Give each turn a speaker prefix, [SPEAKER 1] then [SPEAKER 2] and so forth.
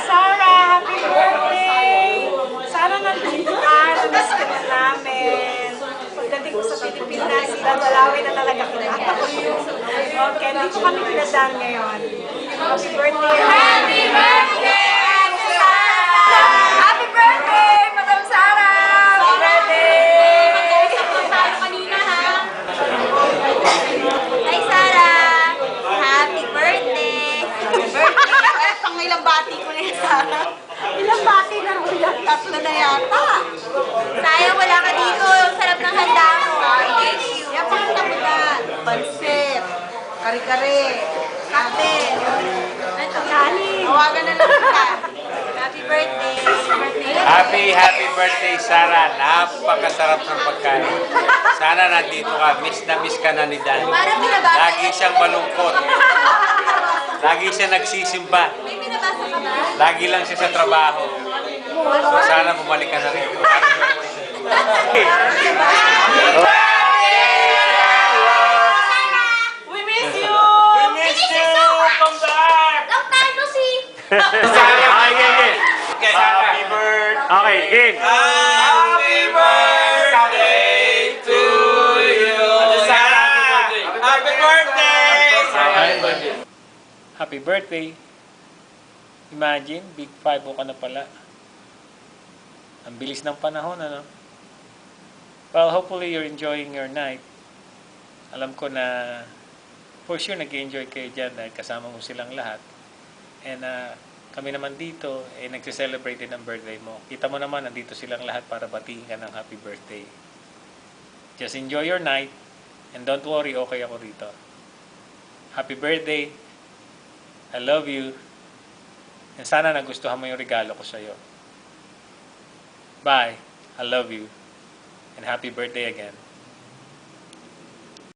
[SPEAKER 1] Sarah, happy birthday! Sana nandito ka, namiss ka na namin. Pagdating ko sa Pilipinas, dadalawin na talaga kita. Okay, dito kami pinadaan ngayon. Happy birthday! Happy birthday! Happy birthday, Madam Sarah! Happy birthday!
[SPEAKER 2] Hi, Sarah! Happy birthday!
[SPEAKER 1] Happy birthday! Pang ilang bati ko na yan, Sarah. Ilang bati na mo yan? Tatlo na yata.
[SPEAKER 2] Sayang wala ka dito. Sarap ng handa mo. Thank you.
[SPEAKER 1] Yan, pakita mo na. Pansit, kare-kare, ate. Ito, kanin. Hawagan na lang kita.
[SPEAKER 2] Happy birthday.
[SPEAKER 3] Happy birthday, Sarah. Napakasarap ng pagkain. Sana nandito ka. Miss na miss ka na ni Dan.
[SPEAKER 2] Parang binabasa.
[SPEAKER 3] Lagi siyang malungkot. Lagi siya nagsisimba.
[SPEAKER 2] May binabasa ka ba?
[SPEAKER 3] Lagi lang siya sa trabaho. So sana bumalik ka na rin.
[SPEAKER 1] We miss you!
[SPEAKER 3] We miss you! Come back!
[SPEAKER 2] Long time no see.
[SPEAKER 3] Okay, game. Happy birthday! Okay, game. Happy birthday to you! Happy birthday!
[SPEAKER 4] Happy birthday! Imagine, big 5 ka na pala. Ang bilis ng panahon, ano? Well, hopefully you're enjoying your night. Alam ko na for sure nag-enjoy kayo dyan dahil kasama mo silang lahat. And kami naman dito, nagse-celebrate din ang birthday mo. Kita mo naman, nandito silang lahat para batiin ka ng happy birthday. Just enjoy your night and don't worry, okay ako rito. Happy birthday! I love you. And sana nagustuhan mo yung regalo ko sa'yo. Bye. I love you. And happy birthday again.